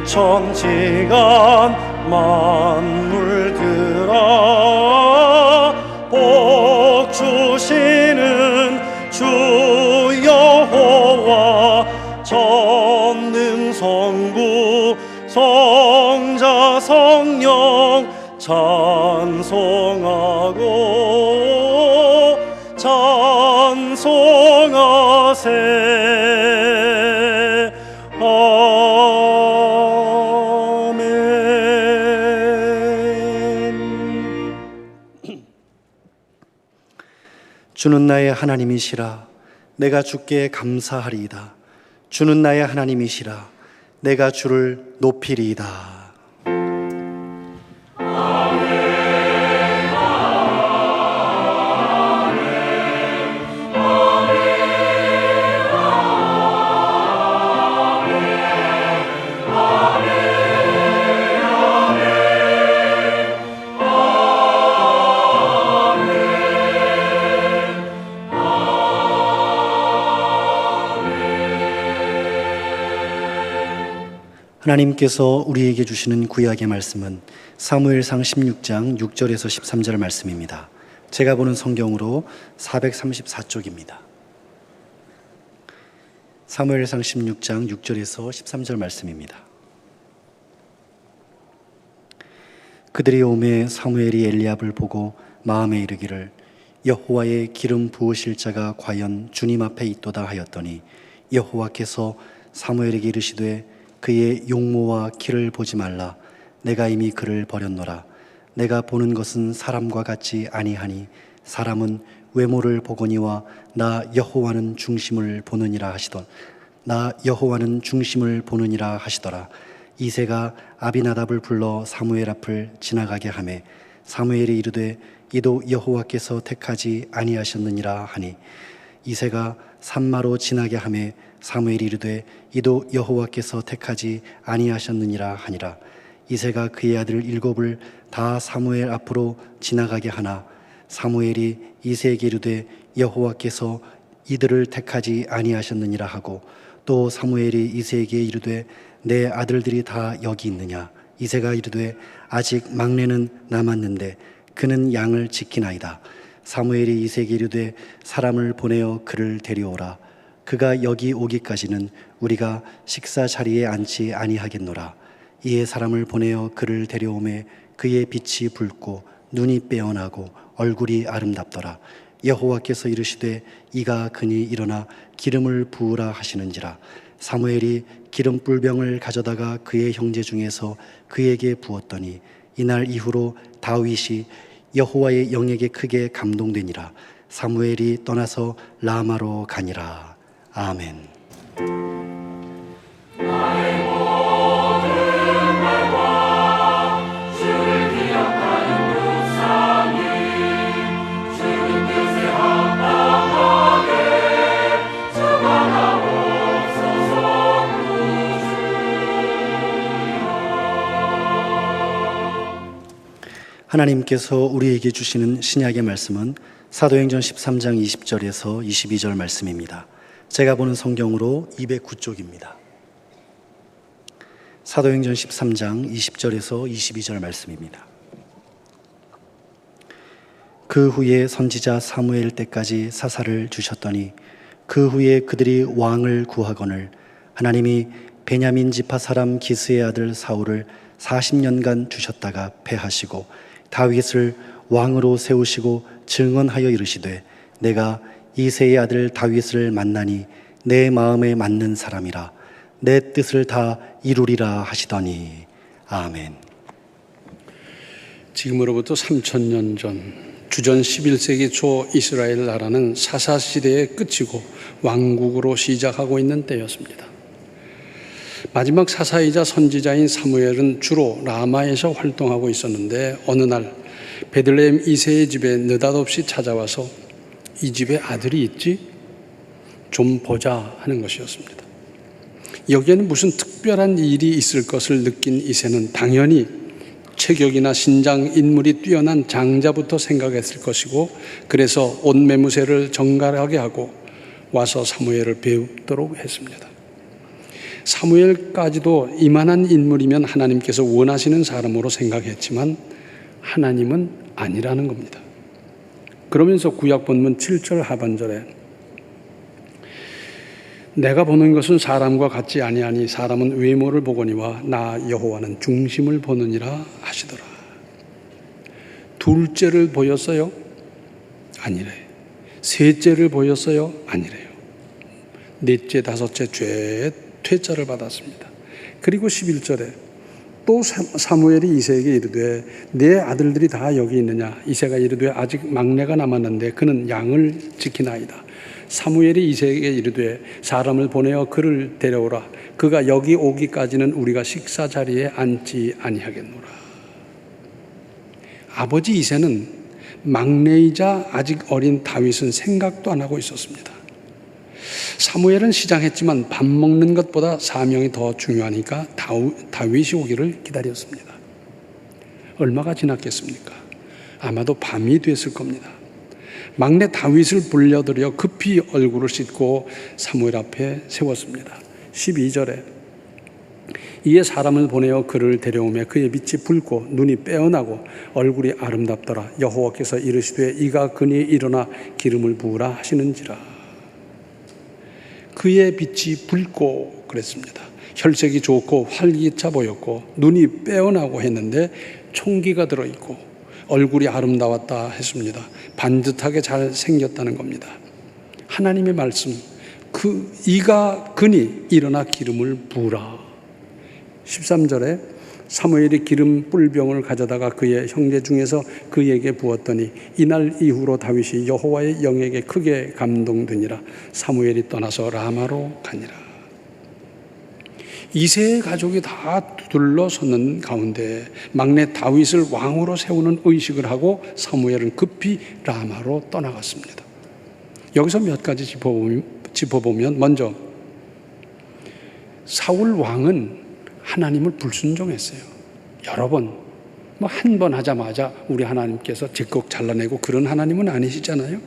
천지간 만물들아 복 주시는 주 여호와 전능성부 성자 성령 찬송하고 찬송하세. 아멘. 주는 나의 하나님이시라. 내가 주께 감사하리이다. 주는 나의 하나님이시라. 내가 주를 높이리이다. 하나님께서 우리에게 주시는 구약의 말씀은 사무엘상 16장 6절에서 13절 말씀입니다. 제가 보는 성경으로 434쪽입니다. 사무엘상 16장 6절에서 13절 말씀입니다. 그들이 오매 사무엘이 엘리압을 보고 마음에 이르기를 여호와의 기름 부으실 자가 과연 주님 앞에 있도다 하였더니 여호와께서 사무엘에게 이르시되 그의 용모와 키를 보지 말라. 내가 이미 그를 버렸노라. 내가 보는 것은 사람과 같지 아니하니 사람은 외모를 보거니와 나 여호와는 중심을 보느니라 하시더라. 이새가 아비나답을 불러 사무엘 앞을 지나가게 하매 사무엘이 이르되 이도 여호와께서 택하지 아니하셨느니라 하니 이새가 산마로 지나게 하매 사무엘이 이르되 이도 여호와께서 택하지 아니하셨느니라 하니라. 이새가 그의 아들 7을 다 사무엘 앞으로 지나가게 하나 사무엘이 이새에게 이르되 여호와께서 이들을 택하지 아니하셨느니라 하고 또 사무엘이 이새에게 이르되 내 아들들이 다 여기 있느냐. 이새가 이르되 아직 막내는 남았는데 그는 양을 지키나이다. 사무엘이 이새에게 이르되 사람을 보내어 그를 데려오라. 그가 여기 오기까지는 우리가 식사 자리에 앉지 아니하겠노라. 이에 사람을 보내어 그를 데려오매 그의 빛이 붉고 눈이 빼어나고 얼굴이 아름답더라. 여호와께서 이르시되 이가 그니 일어나 기름을 부으라 하시는지라. 사무엘이 기름 뿔병을 가져다가 그의 형제 중에서 그에게 부었더니 이날 이후로 다윗이 여호와의 영에게 크게 감동되니라. 사무엘이 떠나서 라마로 가니라. 아멘. 나의 모든 말과 주를 기억하는 묵상이 주는 뜻에 합당하게 주관하옵소서. 하나님께서 우리에게 주시는 신약의 말씀은 사도행전 13장 20절에서 22절 말씀입니다. 제가 보는 성경으로 209쪽입니다. 사도행전 13장 20절에서 22절 말씀입니다. 그 후에 선지자 사무엘 때까지 사사를 주셨더니 그 후에 그들이 왕을 구하거늘 하나님이 베냐민 지파 사람 기스의 아들 사울을 40년간 주셨다가 패하시고 다윗을 왕으로 세우시고 증언하여 이르시되 내가 이새의 아들 다윗을 만나니 내 마음에 맞는 사람이라 내 뜻을 다 이루리라 하시더니. 아멘. 지금으로부터 3000년 전 주전 11세기 초 이스라엘 나라는 사사시대의 끝이고 왕국으로 시작하고 있는 때였습니다. 마지막 사사이자 선지자인 사무엘은 주로 라마에서 활동하고 있었는데 어느 날 베들레헴 이새의 집에 느닷없이 찾아와서 이 집에 아들이 있지? 좀 보자 하는 것이었습니다. 여기에는 무슨 특별한 일이 있을 것을 느낀 이새는 당연히 체격이나 신장 인물이 뛰어난 장자부터 생각했을 것이고 그래서 옷 매무새를 정갈하게 하고 와서 사무엘을 배우도록 했습니다. 사무엘까지도 이만한 인물이면 하나님께서 원하시는 사람으로 생각했지만 하나님은 아니라는 겁니다. 그러면서 구약 본문 7절 하반절에 내가 보는 것은 사람과 같지 아니하니 사람은 외모를 보거니와 나 여호와는 중심을 보느니라 하시더라. 둘째를 보였어요? 아니래. 셋째를 보였어요? 아니래요. 넷째, 다섯째 죄의 퇴짜를 받았습니다. 그리고 11절에 또 사무엘이 이새에게 이르되 내 아들들이 다 여기 있느냐? 이새가 이르되 아직 막내가 남았는데 그는 양을 지키나이다. 사무엘이 이새에게 이르되 사람을 보내어 그를 데려오라. 그가 여기 오기까지는 우리가 식사 자리에 앉지 아니하겠노라. 아버지 이새는 막내이자 아직 어린 다윗은 생각도 안 하고 있었습니다. 사무엘은 시장했지만 밥 먹는 것보다 사명이 더 중요하니까 다윗이 오기를 기다렸습니다. 얼마가 지났겠습니까? 아마도 밤이 됐을 겁니다. 막내 다윗을 불러들여 급히 얼굴을 씻고 사무엘 앞에 세웠습니다. 12절에 이에 사람을 보내어 그를 데려오매 그의 빛이 붉고 눈이 빼어나고 얼굴이 아름답더라. 여호와께서 이르시되 이가 그니 일어나 기름을 부으라 하시는지라. 그의 빛이 붉고 그랬습니다. 혈색이 좋고 활기차 보였고 눈이 빼어나고 했는데 총기가 들어있고 얼굴이 아름다웠다 했습니다. 반듯하게 잘 생겼다는 겁니다. 하나님의 말씀, 이가 그니 일어나 기름을 부으라. 13절에 사무엘이 기름 뿔병을 가져다가 그의 형제 중에서 그에게 부었더니 이날 이후로 다윗이 여호와의 영에게 크게 감동되니라. 사무엘이 떠나서 라마로 가니라. 이새의 가족이 다 둘러서는 가운데 막내 다윗을 왕으로 세우는 의식을 하고 사무엘은 급히 라마로 떠나갔습니다. 여기서 몇 가지 짚어보면 먼저 사울 왕은 하나님을 불순종했어요. 여러 번, 한 번 하자마자 우리 하나님께서 제것 잘라내고 그런 하나님은 아니시잖아요.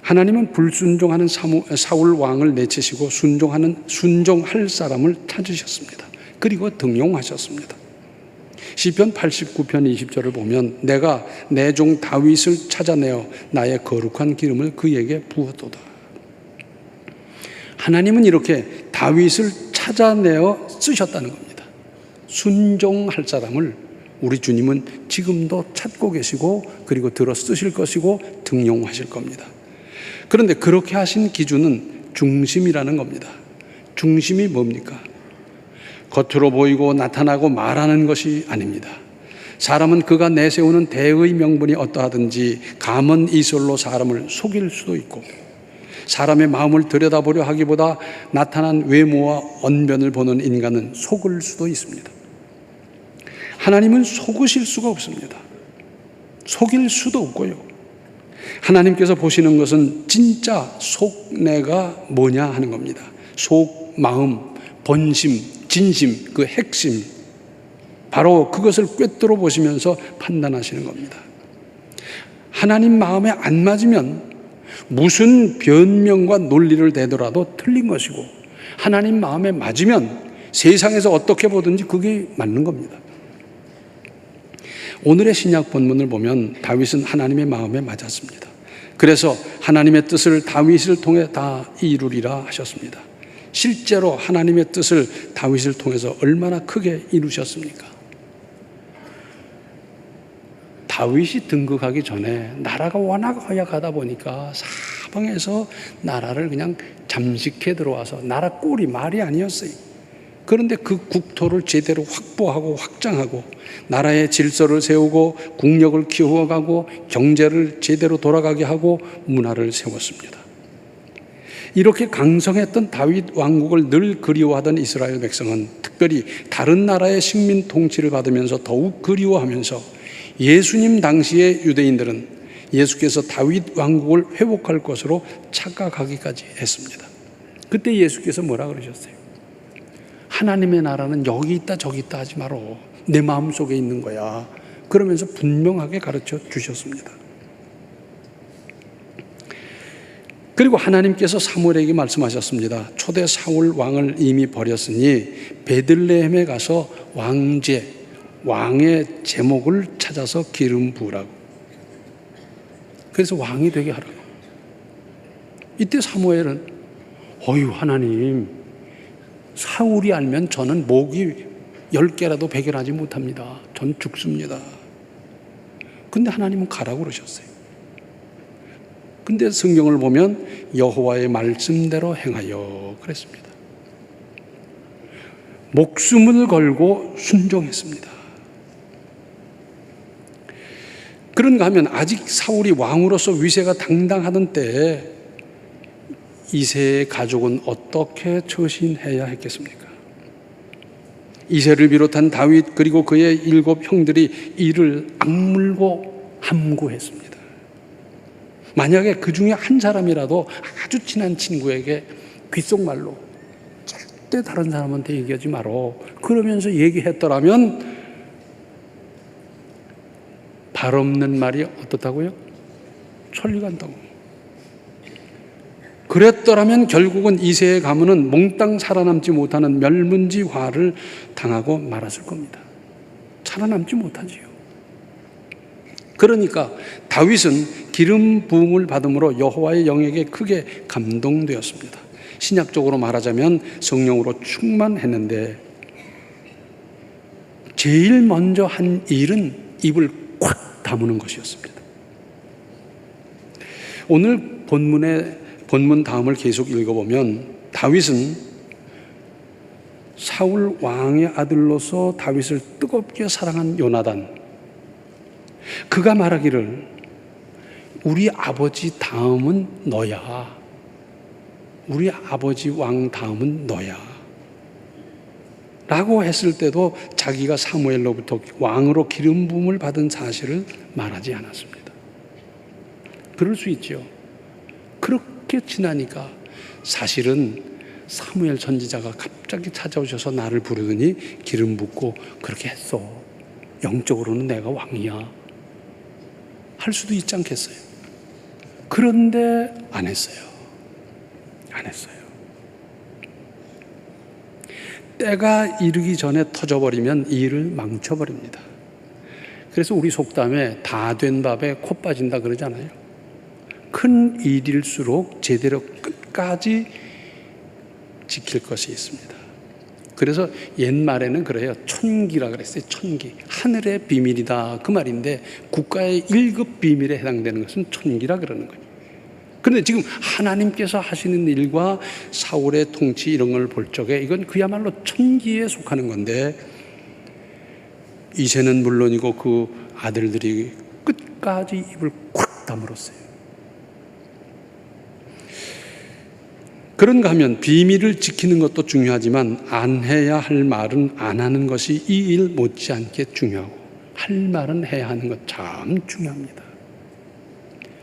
하나님은 불순종하는 사울 왕을 내치시고 순종할 사람을 찾으셨습니다. 그리고 등용하셨습니다. 시편 89편 20절을 보면 내가 내 종 다윗을 찾아내어 나의 거룩한 기름을 그에게 부었도다. 하나님은 이렇게 다윗을 찾아내어 쓰셨다는 겁니다. 순종할 사람을 우리 주님은 지금도 찾고 계시고 그리고 들어 쓰실 것이고 등용하실 겁니다. 그런데 그렇게 하신 기준은 중심이라는 겁니다. 중심이 뭡니까? 겉으로 보이고 나타나고 말하는 것이 아닙니다. 사람은 그가 내세우는 대의 명분이 어떠하든지 감언 이설로 사람을 속일 수도 있고 사람의 마음을 들여다보려 하기보다 나타난 외모와 언변을 보는 인간은 속을 수도 있습니다. 하나님은 속으실 수가 없습니다. 속일 수도 없고요. 하나님께서 보시는 것은 진짜 속내가 뭐냐 하는 겁니다. 속, 마음, 본심, 진심, 그 핵심, 바로 그것을 꿰뚫어 보시면서 판단하시는 겁니다. 하나님 마음에 안 맞으면 무슨 변명과 논리를 대더라도 틀린 것이고 하나님 마음에 맞으면 세상에서 어떻게 보든지 그게 맞는 겁니다. 오늘의 신약 본문을 보면 다윗은 하나님의 마음에 맞았습니다. 그래서 하나님의 뜻을 다윗을 통해 다 이루리라 하셨습니다. 실제로 하나님의 뜻을 다윗을 통해서 얼마나 크게 이루셨습니까? 다윗이 등극하기 전에 나라가 워낙 허약하다 보니까 사방에서 나라를 그냥 잠식해 들어와서 나라 꼴이 말이 아니었어요. 그런데 그 국토를 제대로 확보하고 확장하고 나라의 질서를 세우고 국력을 키워가고 경제를 제대로 돌아가게 하고 문화를 세웠습니다. 이렇게 강성했던 다윗 왕국을 늘 그리워하던 이스라엘 백성은 특별히 다른 나라의 식민 통치를 받으면서 더욱 그리워하면서 예수님 당시의 유대인들은 예수께서 다윗 왕국을 회복할 것으로 착각하기까지 했습니다. 그때 예수께서 뭐라 그러셨어요? 하나님의 나라는 여기 있다 저기 있다 하지 마라. 내 마음속에 있는 거야. 그러면서 분명하게 가르쳐 주셨습니다. 그리고 하나님께서 사무엘에게 말씀하셨습니다. 초대 사울 왕을 이미 버렸으니 베들레헴에 가서 왕의 제목을 찾아서 기름 부으라고. 그래서 왕이 되게 하라고. 이때 사무엘은 어휴 하나님, 사울이 알면 저는 목이 10개라도 베결하지 못합니다. 전 죽습니다. 근데 하나님은 가라고 그러셨어요. 근데 성경을 보면 여호와의 말씀대로 행하여 그랬습니다. 목숨을 걸고 순종했습니다. 그런가 하면 아직 사울이 왕으로서 위세가 당당하던 때에 이새의 가족은 어떻게 처신해야 했겠습니까? 이새를 비롯한 다윗 그리고 그의 7 형들이 이를 악물고 함구했습니다. 만약에 그 중에 한 사람이라도 아주 친한 친구에게 귓속말로 절대 다른 사람한테 얘기하지 마라 그러면서 얘기했더라면 발 없는 말이 어떻다고요? 천리 간다고. 그랬더라면 결국은 이새의 가문은 몽땅 살아남지 못하는 멸문지화를 당하고 말았을 겁니다. 살아남지 못하지요. 그러니까 다윗은 기름 부음을 받음으로 여호와의 영에게 크게 감동되었습니다. 신약적으로 말하자면 성령으로 충만했는데 제일 먼저 한 일은 입을 콱 다무는 것이었습니다. 오늘 본문 다음을 계속 읽어보면 다윗은 사울 왕의 아들로서 다윗을 뜨겁게 사랑한 요나단, 그가 말하기를 우리 아버지 다음은 너야. 우리 아버지 왕 다음은 너야. 라고 했을 때도 자기가 사무엘로부터 왕으로 기름 부음을 받은 사실을 말하지 않았습니다. 그럴 수 있죠. 그렇게 지나니까 사실은 사무엘 선지자가 갑자기 찾아오셔서 나를 부르더니 기름 붓고 그렇게 했어. 영적으로는 내가 왕이야. 할 수도 있지 않겠어요? 그런데 안 했어요. 안 했어요. 때가 이르기 전에 터져버리면 일을 망쳐버립니다. 그래서 우리 속담에 다 된 밥에 코 빠진다 그러잖아요. 큰 일일수록 제대로 끝까지 지킬 것이 있습니다. 그래서 옛말에는 그래요. 천기라 그랬어요. 천기. 하늘의 비밀이다 그 말인데 국가의 1급 비밀에 해당되는 것은 천기라 그러는 거예요. 그런데 지금 하나님께서 하시는 일과 사울의 통치 이런 걸 볼 적에 이건 그야말로 천기에 속하는 건데 이새는 물론이고 그 아들들이 끝까지 입을 콱 다물었어요. 그런가 하면 비밀을 지키는 것도 중요하지만 안 해야 할 말은 안 하는 것이 이 일 못지않게 중요하고 할 말은 해야 하는 것 참 중요합니다.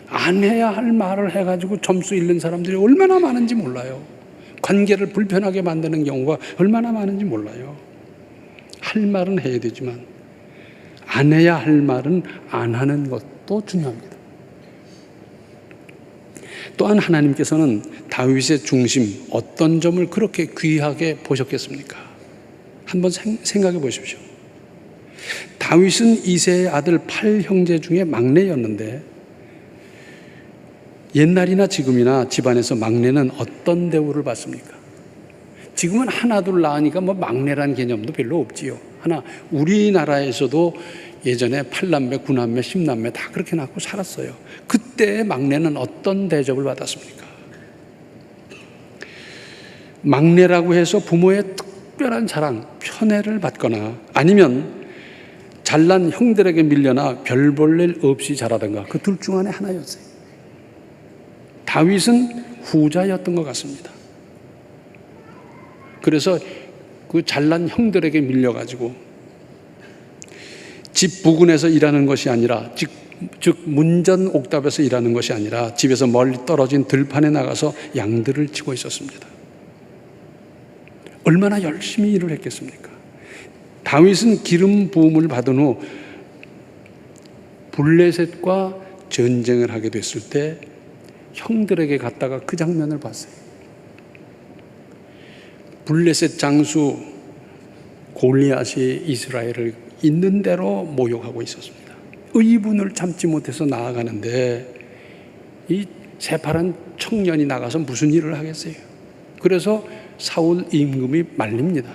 안 해야 할 말을 해가지고 점수 잃는 사람들이 얼마나 많은지 몰라요. 관계를 불편하게 만드는 경우가 얼마나 많은지 몰라요. 할 말은 해야 되지만 안 해야 할 말은 안 하는 것도 중요합니다. 또한 하나님께서는 다윗의 중심 어떤 점을 그렇게 귀하게 보셨겠습니까? 한번 생각해 보십시오. 다윗은 이새의 아들 8형제 중에 막내였는데 옛날이나 지금이나 집안에서 막내는 어떤 대우를 받습니까? 지금은 하나 둘 낳으니까 뭐 막내라는 개념도 별로 없지요. 하나 우리나라에서도 예전에 8남매, 9남매, 10남매 다 그렇게 낳고 살았어요. 그때 막내는 어떤 대접을 받았습니까? 막내라고 해서 부모의 특별한 사랑, 편애를 받거나 아니면 잘난 형들에게 밀려나 별 볼 일 없이 자라든가 그 둘 중 안에 하나였어요. 다윗은 후자였던 것 같습니다. 그래서 그 잘난 형들에게 밀려가지고 집 부근에서 일하는 것이 아니라 즉 문전 옥답에서 일하는 것이 아니라 집에서 멀리 떨어진 들판에 나가서 양들을 치고 있었습니다. 얼마나 열심히 일을 했겠습니까? 다윗은 기름 부음을 받은 후 블레셋과 전쟁을 하게 됐을 때 형들에게 갔다가 그 장면을 봤어요. 블레셋 장수 골리앗이 이스라엘을 있는 대로 모욕하고 있었습니다. 의분을 참지 못해서 나아가는데 이 새파란 청년이 나가서 무슨 일을 하겠어요? 그래서 사울 임금이 말립니다.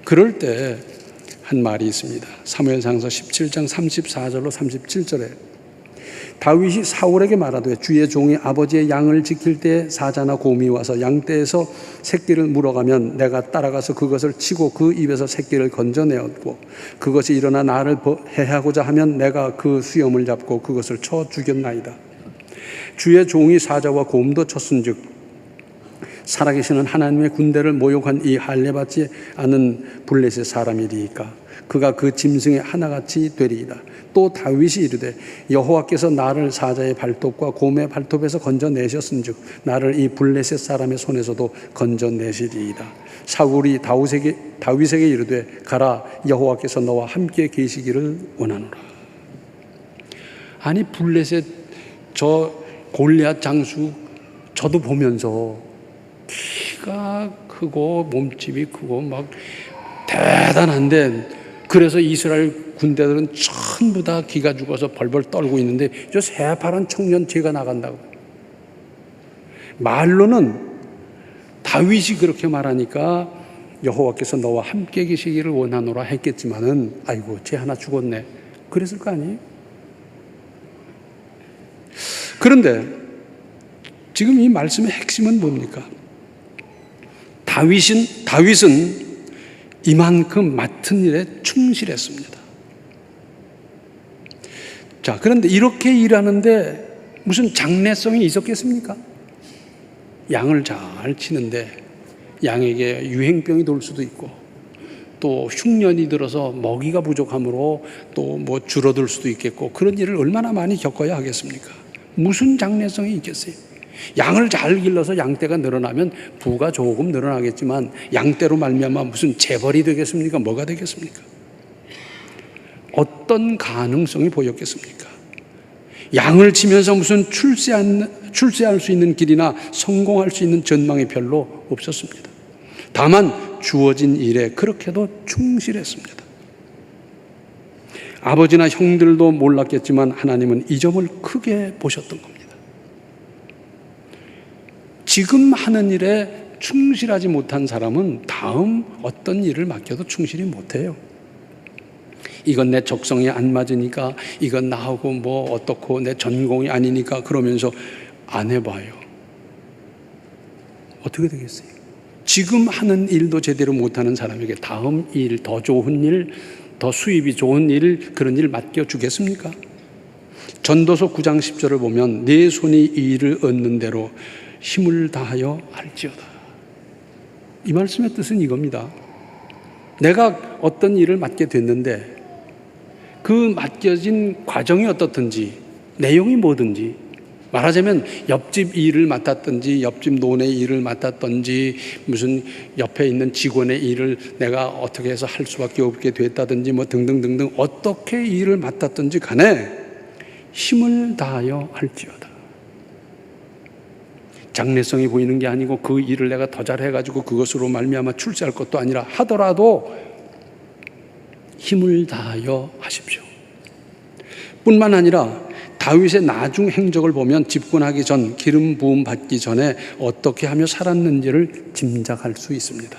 그럴 때 한 말이 있습니다. 사무엘상서 17장 34절로 37절에 다윗이 사울에게 말하되 주의 종이 아버지의 양을 지킬 때 사자나 곰이 와서 양떼에서 새끼를 물어가면 내가 따라가서 그것을 치고 그 입에서 새끼를 건져내었고 그것이 일어나 나를 해하고자 하면 내가 그 수염을 잡고 그것을 쳐 죽였나이다. 주의 종이 사자와 곰도 쳤은즉 살아계시는 하나님의 군대를 모욕한 이 할례받지 않은 블레셋 사람이리이까 그가 그 짐승의 하나같이 되리이다. 또 다윗이 이르되 여호와께서 나를 사자의 발톱과 곰의 발톱에서 건져내셨은즉 나를 이 블레셋 사람의 손에서도 건져내시리이다. 사울이 다윗에게 이르되 가라 여호와께서 너와 함께 계시기를 원하노라. 아니 블레셋 저 골리앗 장수 저도 보면서 키가 크고 몸집이 크고 막 대단한데 그래서 이스라엘 군대들은 전부 다 기가 죽어서 벌벌 떨고 있는데 저 새파란 청년 죄가 나간다고. 말로는 다윗이 그렇게 말하니까 여호와께서 너와 함께 계시기를 원하노라 했겠지만은 아이고 쟤 하나 죽었네 그랬을 거 아니에요? 그런데 지금 이 말씀의 핵심은 뭡니까? 다윗은 이만큼 맡은 일에 충실했습니다. 자, 그런데 이렇게 일하는데 무슨 장래성이 있었겠습니까? 양을 잘 치는데 양에게 유행병이 돌 수도 있고 또 흉년이 들어서 먹이가 부족함으로 또 뭐 줄어들 수도 있겠고 그런 일을 얼마나 많이 겪어야 하겠습니까? 무슨 장래성이 있겠어요? 양을 잘 길러서 양떼가 늘어나면 부가 조금 늘어나겠지만 양떼로 말미암아 무슨 재벌이 되겠습니까? 뭐가 되겠습니까? 어떤 가능성이 보였겠습니까? 양을 치면서 무슨 출세할 수 있는 길이나 성공할 수 있는 전망이 별로 없었습니다. 다만 주어진 일에 그렇게도 충실했습니다. 아버지나 형들도 몰랐겠지만 하나님은 이 점을 크게 보셨던 겁니다. 지금 하는 일에 충실하지 못한 사람은 다음 어떤 일을 맡겨도 충실히 못해요. 이건 내 적성에 안 맞으니까 이건 나하고 뭐 어떻고 내 전공이 아니니까 그러면서 안 해봐요. 어떻게 되겠어요? 지금 하는 일도 제대로 못하는 사람에게 다음 일, 더 좋은 일, 더 수입이 좋은 일, 그런 일 맡겨주겠습니까? 전도서 9장 10절을 보면 내 손이 이 일을 얻는 대로 힘을 다하여 할지어다. 이 말씀의 뜻은 이겁니다. 내가 어떤 일을 맡게 됐는데 그 맡겨진 과정이 어떻든지 내용이 뭐든지 말하자면 옆집 일을 맡았든지 옆집 노네 일을 맡았든지 무슨 옆에 있는 직원의 일을 내가 어떻게 해서 할 수밖에 없게 됐다든지 뭐 등등등등 어떻게 일을 맡았든지 간에 힘을 다하여 할지어다. 장래성이 보이는 게 아니고 그 일을 내가 더 잘해가지고 그것으로 말미암아 출세할 것도 아니라 하더라도 힘을 다하여 하십시오. 뿐만 아니라 다윗의 나중 행적을 보면 집권하기 전 기름 부음 받기 전에 어떻게 하며 살았는지를 짐작할 수 있습니다.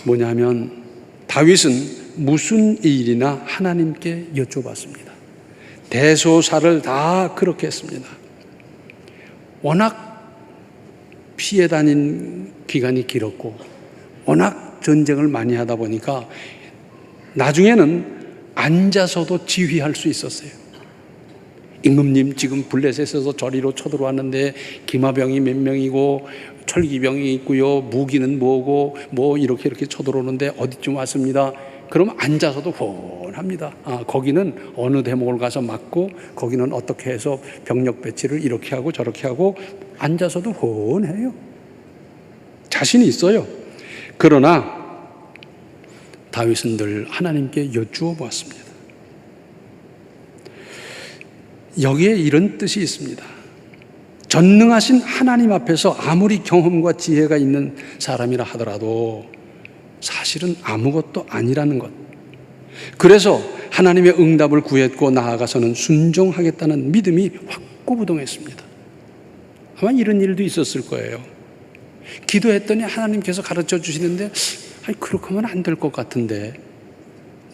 뭐냐면 다윗은 무슨 일이나 하나님께 여쭤봤습니다. 대소사를 다 그렇게 했습니다. 워낙 피해 다닌 기간이 길었고 워낙 전쟁을 많이 하다 보니까 나중에는 앉아서도 지휘할 수 있었어요. 임금님 지금 블레셋에서 저리로 쳐들어왔는데 기마병이 몇 명이고 철기병이 있고요. 무기는 뭐고 뭐 이렇게 쳐들어오는데 어디쯤 왔습니다. 그럼 앉아서도 훤합니다. 거기는 어느 대목을 가서 막고 거기는 어떻게 해서 병력 배치를 이렇게 하고 저렇게 하고 앉아서도 훤해요. 자신이 있어요. 그러나 다윗은 늘 하나님께 여쭈어 보았습니다. 여기에 이런 뜻이 있습니다. 전능하신 하나님 앞에서 아무리 경험과 지혜가 있는 사람이라 하더라도 사실은 아무것도 아니라는 것. 그래서 하나님의 응답을 구했고 나아가서는 순종하겠다는 믿음이 확고부동했습니다. 아마 이런 일도 있었을 거예요. 기도했더니 하나님께서 가르쳐 주시는데 그렇게 하면 안 될 것 같은데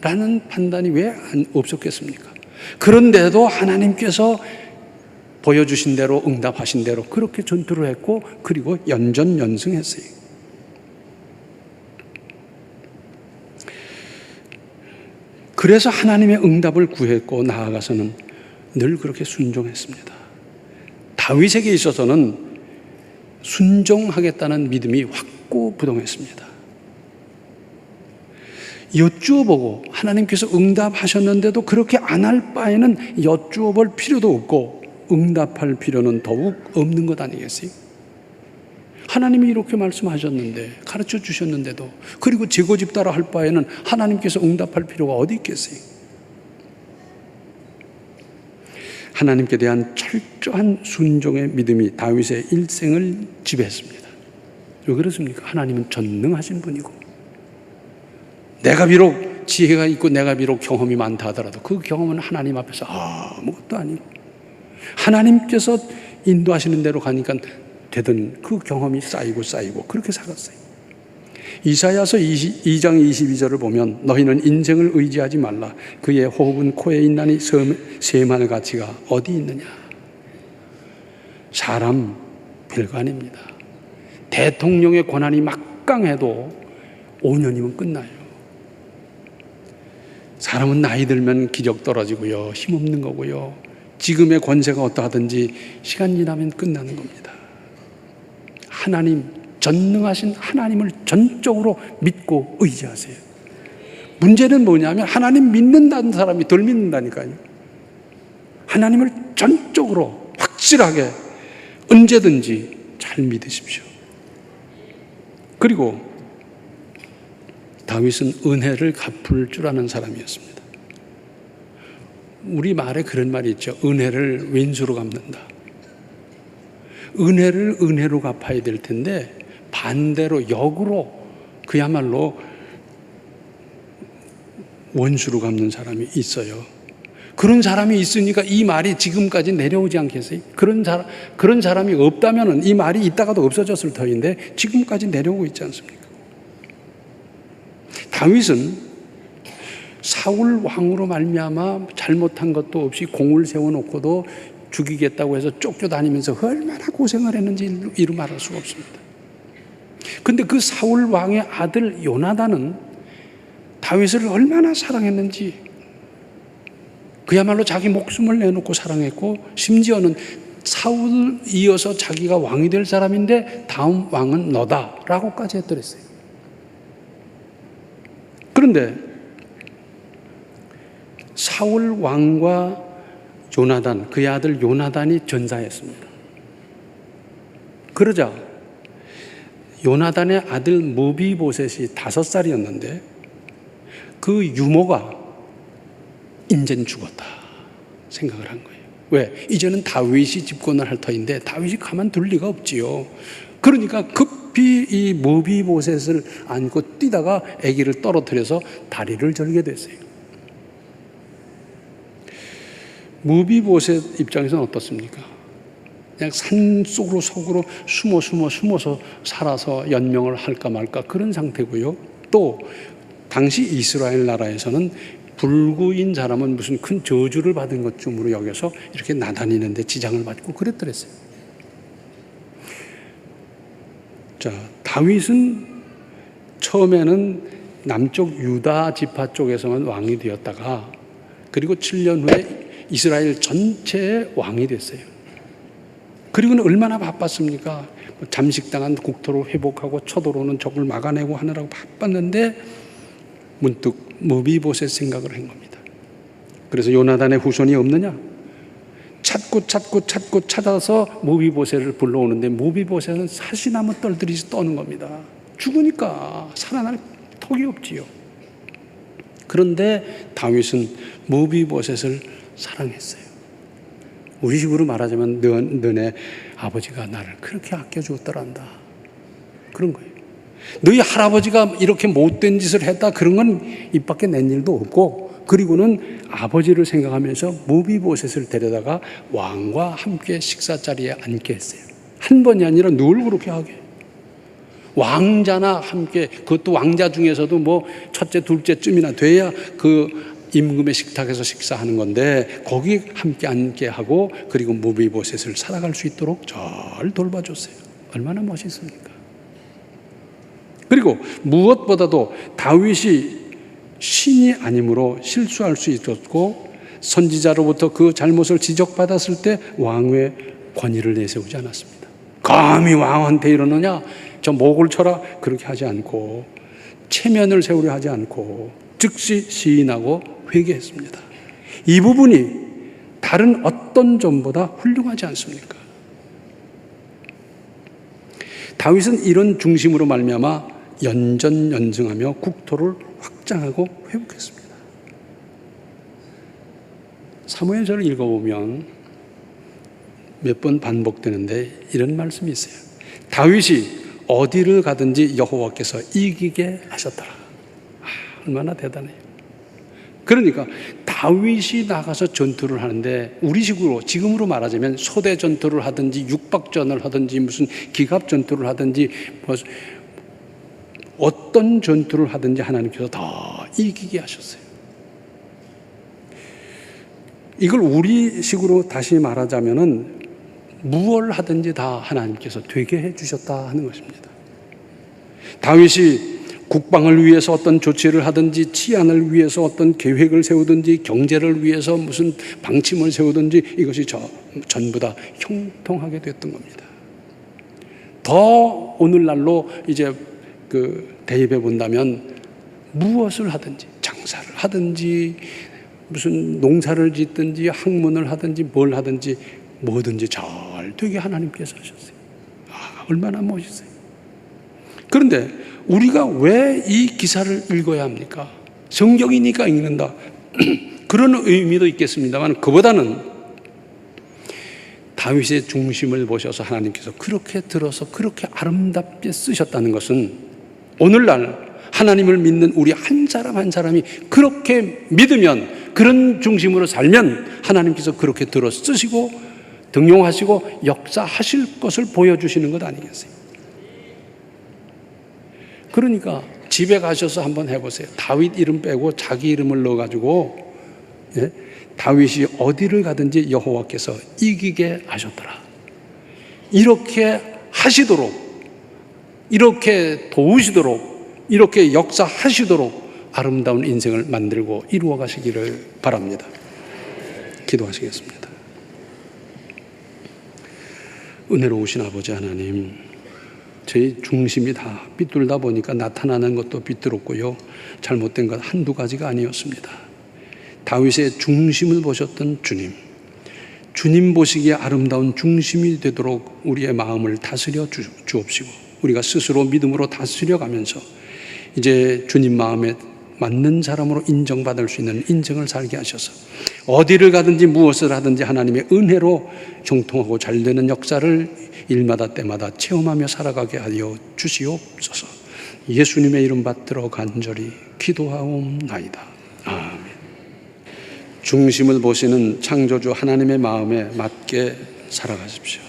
라는 판단이 왜 없었겠습니까? 그런데도 하나님께서 보여주신 대로 응답하신 대로 그렇게 전투를 했고 그리고 연전연승했어요. 그래서 하나님의 응답을 구했고 나아가서는 늘 그렇게 순종했습니다. 다윗에게 있어서는 순종하겠다는 믿음이 확고부동했습니다. 여쭈어보고 하나님께서 응답하셨는데도 그렇게 안 할 바에는 여쭈어볼 필요도 없고 응답할 필요는 더욱 없는 것 아니겠어요? 하나님이 이렇게 말씀하셨는데 가르쳐 주셨는데도 그리고 제고집따라 할 바에는 하나님께서 응답할 필요가 어디 있겠어요? 하나님께 대한 철저한 순종의 믿음이 다윗의 일생을 지배했습니다. 왜 그렇습니까? 하나님은 전능하신 분이고 내가 비록 지혜가 있고 내가 비록 경험이 많다 하더라도 그 경험은 하나님 앞에서 아무것도 아니고 하나님께서 인도하시는 대로 가니까 되던 그 경험이 쌓이고 그렇게 살았어요. 이사야서 2장 22절을 보면 너희는 인생을 의지하지 말라. 그의 호흡은 코에 있나니 셈할 가치가 어디 있느냐. 사람 별거 아닙니다. 대통령의 권한이 막강해도 5년이면 끝나요. 사람은 나이 들면 기력 떨어지고요. 힘없는 거고요. 지금의 권세가 어떠하든지 시간 지나면 끝나는 겁니다. 하나님, 전능하신 하나님을 전적으로 믿고 의지하세요. 문제는 뭐냐면 하나님 믿는다는 사람이 덜 믿는다니까요. 하나님을 전적으로 확실하게 언제든지 잘 믿으십시오. 그리고 다윗은 은혜를 갚을 줄 아는 사람이었습니다. 우리 말에 그런 말이 있죠. 은혜를 왼수로 갚는다. 은혜를 은혜로 갚아야 될 텐데 반대로 역으로 그야말로 원수로 갚는 사람이 있어요. 그런 사람이 있으니까 이 말이 지금까지 내려오지 않겠어요? 그런 사람이 없다면 이 말이 있다가도 없어졌을 터인데 지금까지 내려오고 있지 않습니까? 다윗은 사울 왕으로 말미암아 잘못한 것도 없이 공을 세워놓고도 죽이겠다고 해서 쫓겨다니면서 얼마나 고생을 했는지 이루 말할 수가 없습니다. 근데 그 사울 왕의 아들 요나단은 다윗을 얼마나 사랑했는지 그야말로 자기 목숨을 내놓고 사랑했고 심지어는 사울 이어서 자기가 왕이 될 사람인데 다음 왕은 너다라고까지 했더랬어요. 그런데 사울 왕과 요나단, 그의 아들 요나단이 전사했습니다. 그러자 요나단의 아들 무비보셋이 5살이었는데 그 유모가 인젠 죽었다 생각을 한 거예요. 왜? 이제는 다윗이 집권을 할 터인데 다윗이 가만둘 리가 없지요. 그러니까 급히 이 무비보셋을 안고 뛰다가 아기를 떨어뜨려서 다리를 절게 됐어요. 무비보셋 입장에서는 어떻습니까? 그냥 산속으로 속으로 숨어서 살아서 연명을 할까 말까 그런 상태고요. 또 당시 이스라엘 나라에서는 불구인 사람은 무슨 큰 저주를 받은 것쯤으로 여겨서 이렇게 나다니는데 지장을 받고 그랬더랬어요. 자, 다윗은 처음에는 남쪽 유다 지파 쪽에서만 왕이 되었다가 그리고 7년 후에 이스라엘 전체의 왕이 됐어요. 그리고는 얼마나 바빴습니까? 잠식당한 국토를 회복하고 쳐들어오는 적을 막아내고 하느라고 바빴는데 문득 무비보셋 생각을 한 겁니다. 그래서 요나단의 후손이 없느냐? 찾고 찾아서 무비보셋을 불러오는데 무비보셋은 사시나무 떨듯이 떠는 겁니다. 죽으니까 살아날 턱이 없지요. 그런데 다윗은 무비보셋을 사랑했어요. 우리 식으로 말하자면 너네 아버지가 나를 그렇게 아껴주었더란다. 그런 거예요. 너희 할아버지가 이렇게 못된 짓을 했다. 그런 건 입 밖에 낸 일도 없고, 그리고는 아버지를 생각하면서 무비보셋을 데려다가 왕과 함께 식사 자리에 앉게 했어요. 한 번이 아니라 늘 그렇게 하게. 왕자나 함께, 그것도 왕자 중에서도 뭐 첫째, 둘째쯤이나 돼야 그 임금의 식탁에서 식사하는 건데, 거기 함께 앉게 하고, 그리고 무비보셋을 살아갈 수 있도록 잘 돌봐줬어요. 얼마나 멋있습니까? 그리고 무엇보다도 다윗이 신이 아니므로 실수할 수 있었고, 선지자로부터 그 잘못을 지적받았을 때 왕의 권위를 내세우지 않았습니다. 감히 왕한테 이러느냐, 저 목을 쳐라, 그렇게 하지 않고, 체면을 세우려 하지 않고 즉시 시인하고 회개했습니다. 이 부분이 다른 어떤 점보다 훌륭하지 않습니까? 다윗은 이런 중심으로 말미암아 연전연승하며 국토를 확장하고 회복했습니다. 사무엘서를 읽어보면 몇 번 반복되는데 이런 말씀이 있어요. 다윗이 어디를 가든지 여호와께서 이기게 하셨더라. 얼마나 대단해요. 그러니까 다윗이 나가서 전투를 하는데, 우리식으로 지금으로 말하자면 소대 전투를 하든지 육박전을 하든지 무슨 기갑 전투를 하든지 어떤 전투를 하든지 하나님께서 다 이기게 하셨어요. 이걸 우리식으로 다시 말하자면은 무엇을 하든지 다 하나님께서 되게 해주셨다 하는 것입니다. 다윗이 국방을 위해서 어떤 조치를 하든지, 치안을 위해서 어떤 계획을 세우든지, 경제를 위해서 무슨 방침을 세우든지, 이것이 전부 다 형통하게 됐던 겁니다. 더 오늘날로 이제 대입해 본다면, 무엇을 하든지, 장사를 하든지, 무슨 농사를 짓든지, 학문을 하든지, 뭘 하든지, 뭐든지 잘 되게 하나님께서 하셨어요. 얼마나 멋있어요. 그런데 우리가 왜 이 기사를 읽어야 합니까? 성경이니까 읽는다. 그런 의미도 있겠습니다만, 그보다는 다윗의 중심을 보셔서 하나님께서 그렇게 들어서 그렇게 아름답게 쓰셨다는 것은, 오늘날 하나님을 믿는 우리 한 사람 한 사람이 그렇게 믿으면, 그런 중심으로 살면 하나님께서 그렇게 들어 쓰시고 등용하시고 역사하실 것을 보여주시는 것 아니겠어요? 그러니까 집에 가셔서 한번 해보세요. 다윗 이름 빼고 자기 이름을 넣어가지고, 다윗이 어디를 가든지 여호와께서 이기게 하셨더라. 이렇게 하시도록, 이렇게 도우시도록, 이렇게 역사하시도록 아름다운 인생을 만들고 이루어 가시기를 바랍니다. 기도하시겠습니다. 은혜로우신 아버지 하나님, 저희 중심이 다 삐뚤다 보니까 나타나는 것도 삐뚤었고요, 잘못된 것 한두 가지가 아니었습니다. 다윗의 중심을 보셨던 주님, 주님 보시기에 아름다운 중심이 되도록 우리의 마음을 다스려 주옵시고, 우리가 스스로 믿음으로 다스려 가면서 이제 주님 마음에 맞는 사람으로 인정받을 수 있는 인생을 살게 하셔서, 어디를 가든지 무엇을 하든지 하나님의 은혜로 형통하고 잘 되는 역사를 일마다 때마다 체험하며 살아가게 하여 주시옵소서. 예수님의 이름 받들어 간절히 기도하옵나이다. 아멘. 중심을 보시는 창조주 하나님의 마음에 맞게 살아가십시오.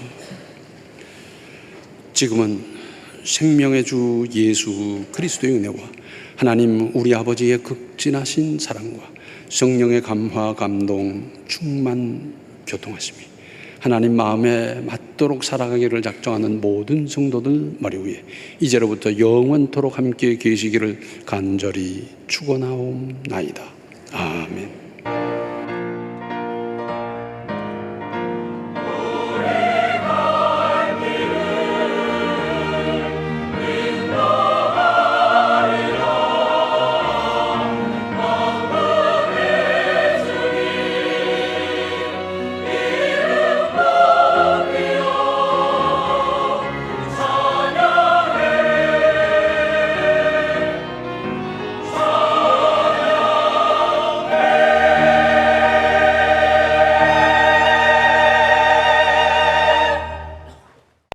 지금은 생명의 주 예수 그리스도의 은혜와 하나님 우리 아버지의 극진하신 사랑과 성령의 감화 감동 충만 교통하심이 하나님 마음에 맞도록 살아가기를 작정하는 모든 성도들 머리 위에 이제로부터 영원토록 함께 계시기를 간절히 축원하옵나이다. 아멘.